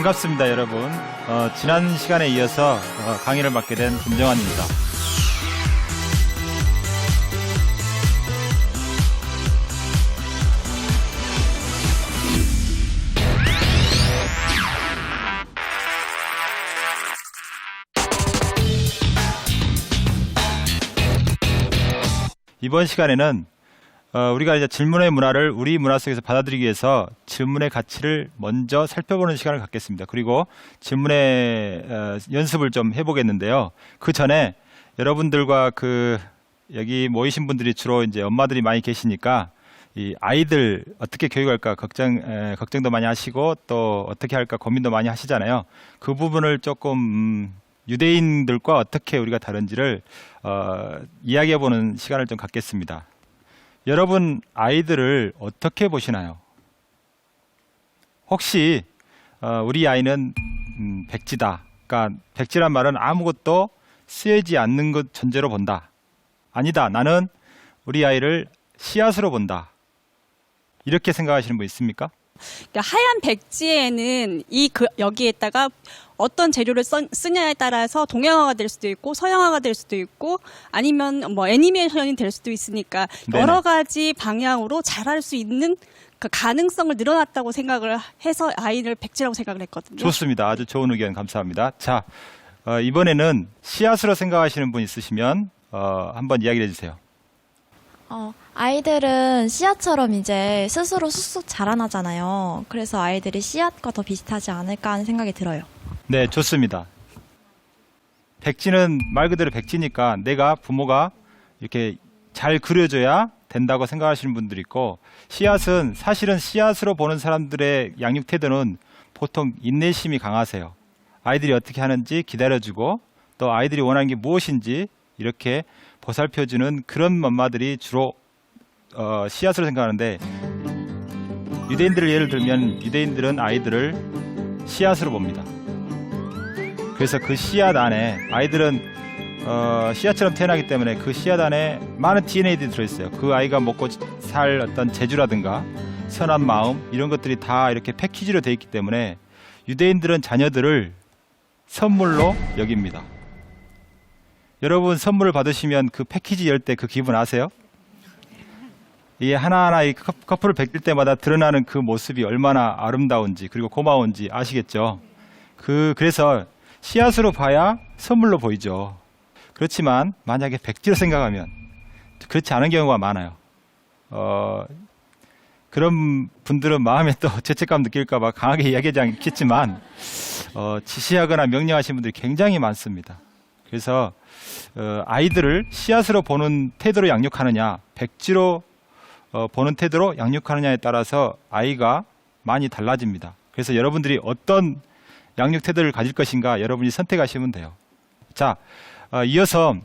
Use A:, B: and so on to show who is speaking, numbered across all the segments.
A: 반갑습니다, 여러분. 지난 시간에 이어서 강의를 맡게 된 김정환입니다. 이번 시간에는 우리가 이제 질문의 문화를 우리 문화 속에서 받아들이기 위해서 질문의 가치를 먼저 살펴보는 시간을 갖겠습니다. 그리고 질문의 연습을 좀 해보겠는데요. 그 전에 여러분들과 여기 모이신 분들이 주로 이제 엄마들이 많이 계시니까 이 아이들 어떻게 교육할까 걱정도 많이 하시고 또 어떻게 할까 고민도 많이 하시잖아요. 그 부분을 조금 유대인들과 어떻게 우리가 다른지를 이야기해보는 시간을 좀 갖겠습니다. 여러분 아이들을 어떻게 보시나요? 혹시 우리 아이는 백지다. 그러니까 백지란 말은 아무것도 쓰이지 않는 것 전제로 본다. 아니다. 나는 우리 아이를 씨앗으로 본다. 이렇게 생각하시는 분 있습니까?
B: 그러니까 하얀 백지에는 여기에다가 어떤 재료를 쓰냐에 따라서 동양화가 될 수도 있고 서양화가 될 수도 있고 아니면 뭐 애니메이션이 될 수도 있으니까 여러 가지 방향으로 잘할 수 있는 그 가능성을 늘어났다고 생각을 해서 아이를 백지라고 생각을 했거든요.
A: 좋습니다. 아주 좋은 의견 감사합니다. 자, 이번에는 씨앗으로 생각하시는 분 있으시면 한번 이야기를 해주세요.
C: 아이들은 씨앗처럼 이제 스스로 쑥쑥 자라나잖아요. 그래서 아이들이 씨앗과 더 비슷하지 않을까 하는 생각이 들어요.
A: 네, 좋습니다. 백지는 말 그대로 백지니까 내가 부모가 이렇게 잘 그려줘야 된다고 생각하시는 분들이 있고, 씨앗은 사실은 씨앗으로 보는 사람들의 양육 태도는 보통 인내심이 강하세요. 아이들이 어떻게 하는지 기다려주고 또 아이들이 원하는 게 무엇인지 이렇게 보살펴주는 그런 엄마들이 주로 씨앗으로 생각하는데, 유대인들을 예를 들면 유대인들은 아이들을 씨앗으로 봅니다. 그래서 그 씨앗 안에 아이들은 씨앗처럼 태어나기 때문에 그 씨앗 안에 많은 DNA들이 들어있어요. 그 아이가 먹고 살 어떤 재주라든가 선한 마음 이런 것들이 다 이렇게 패키지로 되어 있기 때문에 유대인들은 자녀들을 선물로 여깁니다. 여러분 선물을 받으시면 그 패키지 열 때 그 기분 아세요? 이게 하나하나 이 커플을 벗길 때마다 드러나는 그 모습이 얼마나 아름다운지 그리고 고마운지 아시겠죠? 그래서 씨앗으로 봐야 선물로 보이죠. 그렇지만 만약에 백지로 생각하면 그렇지 않은 경우가 많아요. 그런 분들은 마음에 또 죄책감 느낄까 봐 강하게 이야기하지 않겠지만 지시하거나 명령하시는 분들이 굉장히 많습니다. 그래서 아이들을 씨앗으로 보는 태도로 양육하느냐 백지로 보는 태도로 양육하느냐에 따라서 아이가 많이 달라집니다. 그래서 여러분들이 어떤 양육 태도를 가질 것인가 여러분이 선택하시면 돼요. 자, 이어서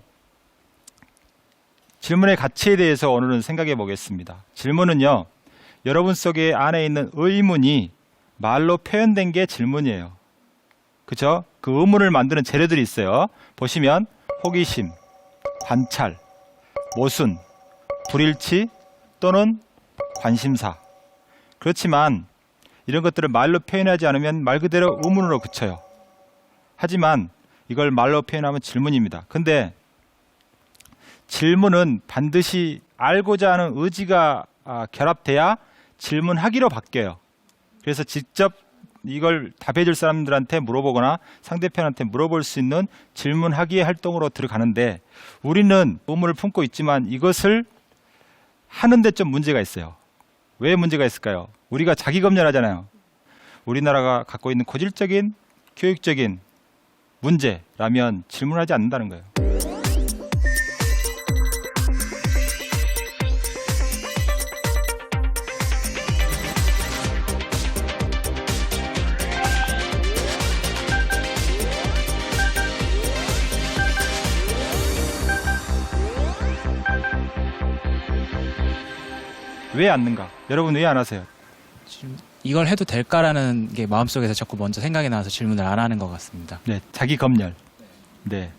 A: 질문의 가치에 대해서 오늘은 생각해 보겠습니다. 질문은요, 여러분 속에 안에 있는 의문이 말로 표현된 게 질문이에요. 그죠? 그 의문을 만드는 재료들이 있어요. 보시면 호기심, 관찰, 모순, 불일치 또는 관심사. 그렇지만 이런 것들을 말로 표현하지 않으면 말 그대로 의문으로 그쳐요. 하지만 이걸 말로 표현하면 질문입니다. 근데 질문은 반드시 알고자 하는 의지가 결합돼야 질문하기로 바뀌어요. 그래서 직접 이걸 답해 줄 사람들한테 물어보거나 상대편한테 물어볼 수 있는 질문하기의 활동으로 들어가는데, 우리는 의문을 품고 있지만 이것을 하는데 좀 문제가 있어요. 왜 문제가 있을까요? 우리가 자기 검열하잖아요. 우리나라가 갖고 있는 고질적인 교육적인 문제라면 질문하지 않는다는 거예요. 왜 않는가? 여러분 왜 안 하세요?
D: 이걸 해도 될까라는 게 마음속에서 자꾸 먼저 생각이 나서 질문을 안 하는 것 같습니다.
A: 네, 자기 검열. 네,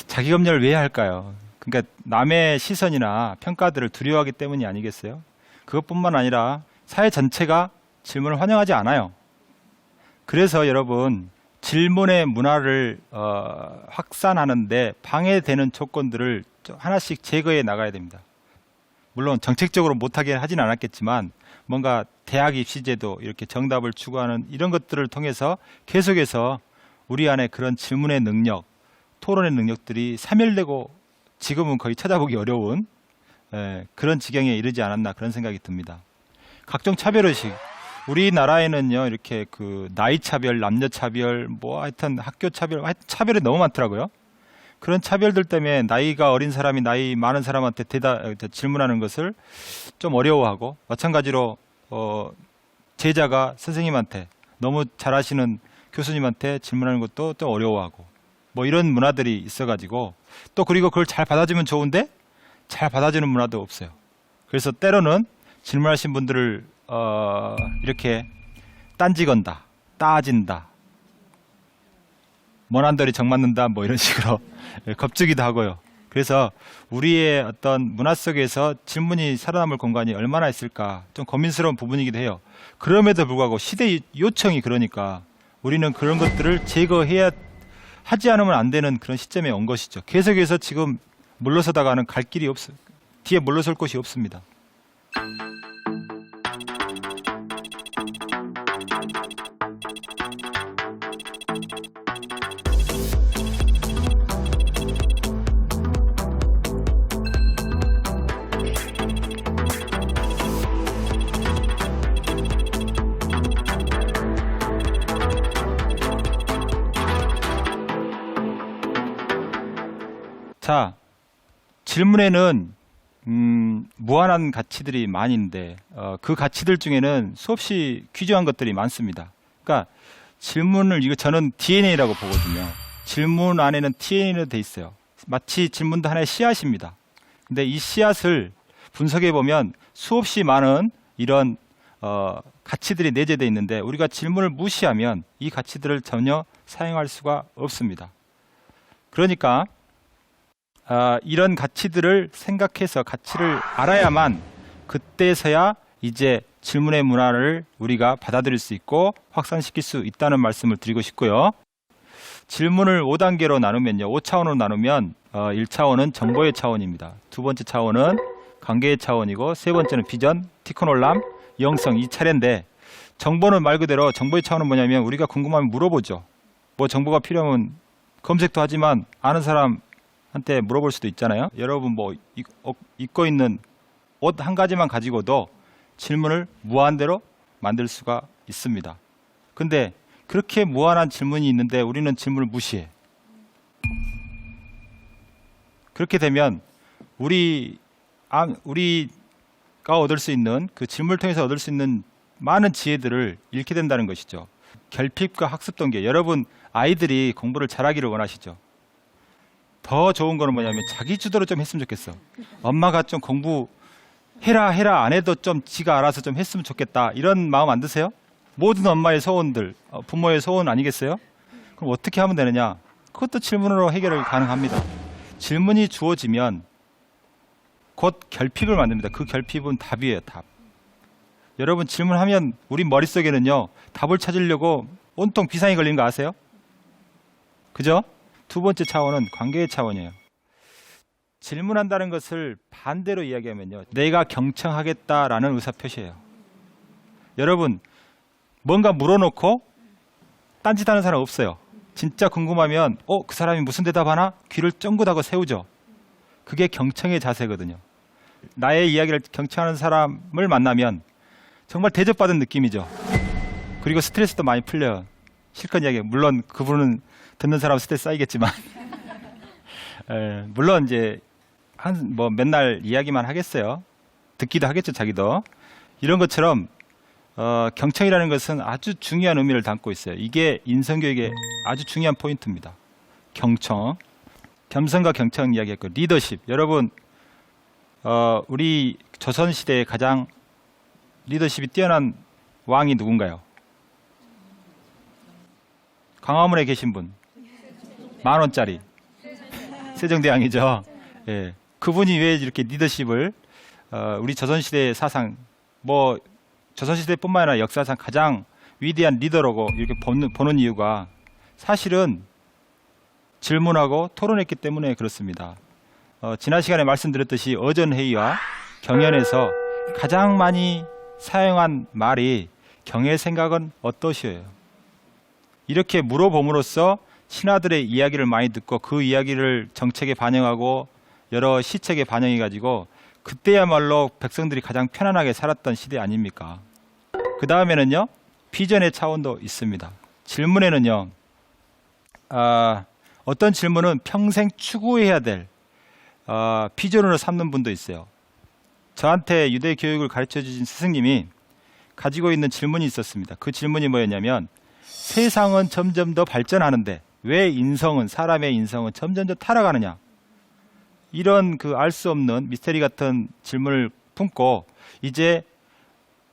A: 자기 검열을 왜 할까요? 그러니까 남의 시선이나 평가들을 두려워하기 때문이 아니겠어요? 그것뿐만 아니라 사회 전체가 질문을 환영하지 않아요. 그래서 여러분 질문의 문화를 확산하는데 방해되는 조건들을 하나씩 제거해 나가야 됩니다. 물론 정책적으로 못하게 하진 않았겠지만 뭔가 대학 입시제도 이렇게 정답을 추구하는 이런 것들을 통해서 계속해서 우리 안에 그런 질문의 능력, 토론의 능력들이 사멸되고 지금은 거의 찾아보기 어려운 그런 지경에 이르지 않았나 그런 생각이 듭니다. 각종 차별의식, 우리나라에는요 이렇게 그 나이 차별, 남녀 차별, 뭐 하여튼 학교 차별, 하여튼 차별이 너무 많더라고요. 그런 차별들 때문에 나이가 어린 사람이 나이 많은 사람한테 질문하는 것을 좀 어려워하고, 마찬가지로 제자가 선생님한테, 너무 잘하시는 교수님한테 질문하는 것도 또 어려워하고, 뭐 이런 문화들이 있어가지고, 또 그리고 그걸 잘 받아주면 좋은데 잘 받아주는 문화도 없어요. 그래서 때로는 질문하신 분들을 이렇게 딴지건다, 따진다, 먼한돌이 정맞는다, 뭐 이런 식으로 겁주기도 하고요. 그래서 우리의 어떤 문화 속에서 질문이 살아남을 공간이 얼마나 있을까 좀 고민스러운 부분이기도 해요. 그럼에도 불구하고 시대 요청이 그러니까 우리는 그런 것들을 제거해야 하지 않으면 안 되는 그런 시점에 온 것이죠. 계속해서 지금 물러서다가는 갈 길이 없어요. 뒤에 물러설 곳이 없습니다. 자, 질문에는 무한한 가치들이 많이 있는데 그 가치들 중에는 수없이 귀중한 것들이 많습니다. 그러니까 질문을, 이거 저는 DNA라고 보거든요. 질문 안에는 DNA로 돼 있어요. 마치 질문도 하나의 씨앗입니다. 근데 이 씨앗을 분석해 보면 수없이 많은 이런 가치들이 내재되어 있는데 우리가 질문을 무시하면 이 가치들을 전혀 사용할 수가 없습니다. 그러니까 이런 가치들을 생각해서 가치를 알아야만 그때서야 이제 질문의 문화를 우리가 받아들일 수 있고 확산시킬 수 있다는 말씀을 드리고 싶고요. 질문을 5단계로 나누면요. 5차원으로 나누면 1차원은 정보의 차원입니다. 두 번째 차원은 관계의 차원이고 세 번째는 비전, 티코놀람, 영성, 이 차례인데, 정보는 말 그대로 정보의 차원은 뭐냐면 우리가 궁금하면 물어보죠. 뭐 정보가 필요하면 검색도 하지만 아는 사람한테 물어볼 수도 있잖아요. 여러분 뭐 입고 있는 옷 한 가지만 가지고도 질문을 무한대로 만들 수가 있습니다. 근데 그렇게 무한한 질문이 있는데 우리는 질문을 무시해. 그렇게 되면 우리가 얻을 수 있는, 그 질문을 통해서 얻을 수 있는 많은 지혜들을 잃게 된다는 것이죠. 결핍과 학습 동기. 여러분 아이들이 공부를 잘하기를 원하시죠. 더 좋은 거는 뭐냐면 자기 주도로 좀 했으면 좋겠어. 엄마가 좀 공부 해라 안 해도 좀 지가 알아서 좀 했으면 좋겠다, 이런 마음 안 드세요? 모든 엄마의 소원들, 부모의 소원 아니겠어요? 그럼 어떻게 하면 되느냐? 그것도 질문으로 해결이 가능합니다. 질문이 주어지면 곧 결핍을 만듭니다. 그 결핍은 답이에요, 답. 여러분 질문하면 우리 머릿속에는요, 답을 찾으려고 온통 비상이 걸리는 거 아세요? 그죠? 두 번째 차원은 관계의 차원이에요. 질문한다는 것을 반대로 이야기하면요, 내가 경청하겠다라는 의사표시예요. 여러분 뭔가 물어놓고 딴짓하는 사람 없어요. 진짜 궁금하면 그 사람이 무슨 대답하나 귀를 쫑긋하고 세우죠. 그게 경청의 자세거든요. 나의 이야기를 경청하는 사람을 만나면 정말 대접받은 느낌이죠. 그리고 스트레스도 많이 풀려요. 실컷 이야기. 물론 그분은 듣는 사람 스트레스 쌓이겠지만 물론 이제 뭐 맨날 이야기만 하겠어요. 듣기도 하겠죠, 자기도. 이런 것처럼 경청이라는 것은 아주 중요한 의미를 담고 있어요. 이게 인성교육의 아주 중요한 포인트입니다. 경청, 겸손과 경청 이야기했고, 리더십. 여러분 우리 조선시대에 가장 리더십이 뛰어난 왕이 누군가요? 광화문에 계신 분, 10,000원짜리 세종대왕이죠. 예. 그분이 왜 이렇게 리더십을 우리 조선시대의 사상, 뭐 조선시대뿐만 아니라 역사상 가장 위대한 리더라고 이렇게 보는 이유가 사실은 질문하고 토론했기 때문에 그렇습니다. 지난 시간에 말씀드렸듯이 어전회의와 경연에서 가장 많이 사용한 말이 경의 생각은 어떠시에요? 이렇게 물어봄으로써 신하들의 이야기를 많이 듣고 그 이야기를 정책에 반영하고 여러 시책에 반영해 가지고 그때야말로 백성들이 가장 편안하게 살았던 시대 아닙니까? 그 다음에는요, 비전의 차원도 있습니다. 질문에는요, 어떤 질문은 평생 추구해야 될 비전으로 삼는 분도 있어요. 저한테 유대 교육을 가르쳐 주신 스승님이 가지고 있는 질문이 있었습니다. 그 질문이 뭐였냐면, 세상은 점점 더 발전하는데 왜 사람의 인성은 점점 더 타락하느냐? 이런 그 알 수 없는 미스테리 같은 질문을 품고 이제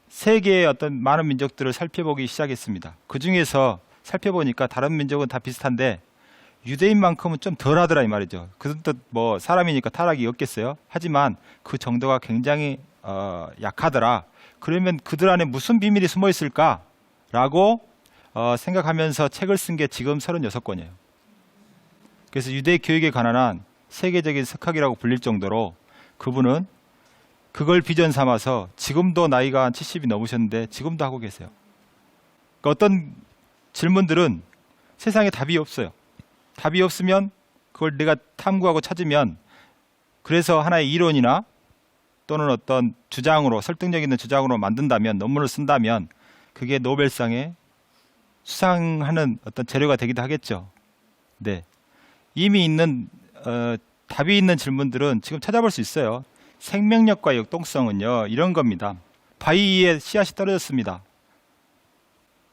A: 세계의 어떤 많은 민족들을 살펴보기 시작했습니다. 그 중에서 살펴보니까 다른 민족은 다 비슷한데 유대인만큼은 좀 덜하더라 이 말이죠. 그것도 뭐 사람이니까 타락이 없겠어요. 하지만 그 정도가 굉장히 약하더라. 그러면 그들 안에 무슨 비밀이 숨어 있을까라고 생각하면서 책을 쓴 게 지금 36권이에요. 그래서 유대 교육에 관한 세계적인 석학이라고 불릴 정도로 그분은 그걸 비전 삼아서 지금도 나이가 한 70이 넘으셨는데 지금도 하고 계세요. 그러니까 어떤 질문들은 세상에 답이 없어요. 답이 없으면 그걸 내가 탐구하고 찾으면 그래서 하나의 이론이나 또는 어떤 주장으로 설득력 있는 주장으로 만든다면 논문을 쓴다면 그게 노벨상에 수상하는 어떤 재료가 되기도 하겠죠. 네. 이미 있는 답이 있는 질문들은 지금 찾아볼 수 있어요. 생명력과 역동성은요, 이런 겁니다. 바위에 씨앗이 떨어졌습니다.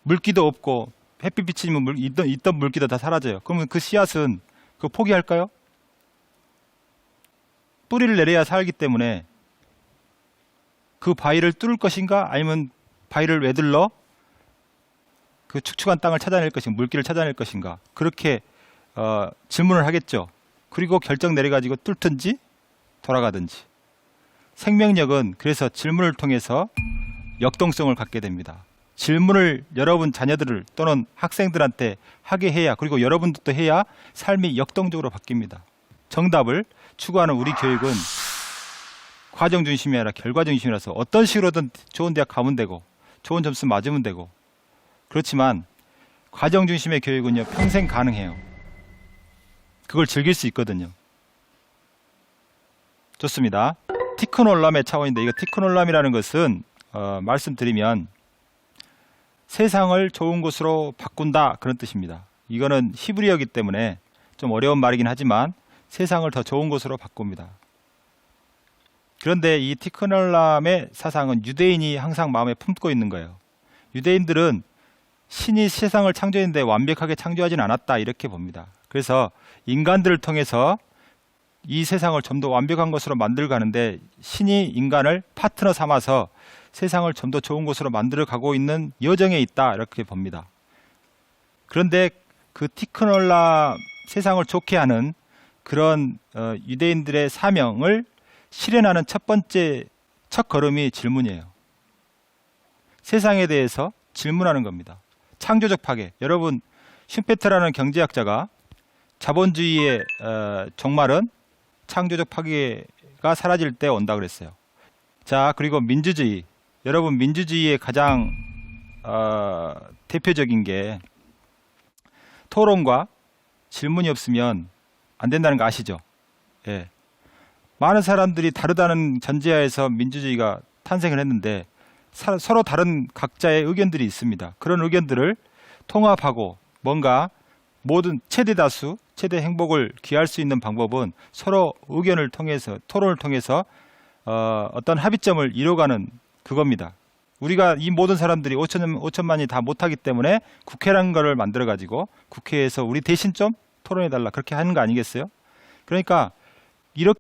A: 물기도 없고 햇빛 비치면 있던 물기도 다 사라져요. 그러면 그 씨앗은 그거 포기할까요? 뿌리를 내려야 살기 때문에 그 바위를 뚫을 것인가 아니면 바위를 외들러 그 축축한 땅을 찾아낼 것인가 물기를 찾아낼 것인가 그렇게 질문을 하겠죠. 그리고 결정 내려가지고 뚫든지 돌아가든지. 생명력은 그래서 질문을 통해서 역동성을 갖게 됩니다. 질문을 여러분 자녀들을 또는 학생들한테 하게 해야 그리고 여러분도 또 해야 삶이 역동적으로 바뀝니다. 정답을 추구하는 우리 교육은 과정 중심이 아니라 결과 중심이라서 어떤 식으로든 좋은 대학 가면 되고 좋은 점수 맞으면 되고 그렇지만 과정 중심의 교육은요 평생 가능해요. 그걸 즐길 수 있거든요. 좋습니다. 티크놀람의 차원인데 이거 티크놀람이라는 것은 말씀드리면 세상을 좋은 곳으로 바꾼다 그런 뜻입니다. 이거는 히브리어이기 때문에 좀 어려운 말이긴 하지만 세상을 더 좋은 곳으로 바꿉니다. 그런데 이 티크놀람의 사상은 유대인이 항상 마음에 품고 있는 거예요. 유대인들은 신이 세상을 창조했는데 완벽하게 창조하진 않았다 이렇게 봅니다. 그래서 인간들을 통해서 이 세상을 좀 더 완벽한 것으로 만들어가는데 신이 인간을 파트너 삼아서 세상을 좀 더 좋은 곳으로 만들어가고 있는 여정에 있다 이렇게 봅니다. 그런데 그 티크놀라 세상을 좋게 하는 그런 유대인들의 사명을 실현하는 첫 번째 첫 걸음이 질문이에요. 세상에 대해서 질문하는 겁니다. 창조적 파괴. 여러분 슈페트라는 경제학자가 자본주의의 종말은 창조적 파괴가 사라질 때 온다 그랬어요. 자, 그리고 민주주의. 여러분 민주주의의 가장 대표적인 게 토론과 질문이 없으면 안 된다는 거 아시죠? 예. 많은 사람들이 다르다는 전제하에서 민주주의가 탄생을 했는데 서로 다른 각자의 의견들이 있습니다. 그런 의견들을 통합하고 뭔가 모든 최대 다수, 최대 행복을 기할 수 있는 방법은 서로 의견을 통해서 토론을 통해서 어떤 합의점을 이뤄가는 그겁니다. 우리가 이 모든 사람들이 5천만이 다 못하기 때문에 국회라는 거를 만들어 가지고 국회에서 우리 대신 좀 토론해 달라 그렇게 하는 거 아니겠어요? 그러니까 이렇게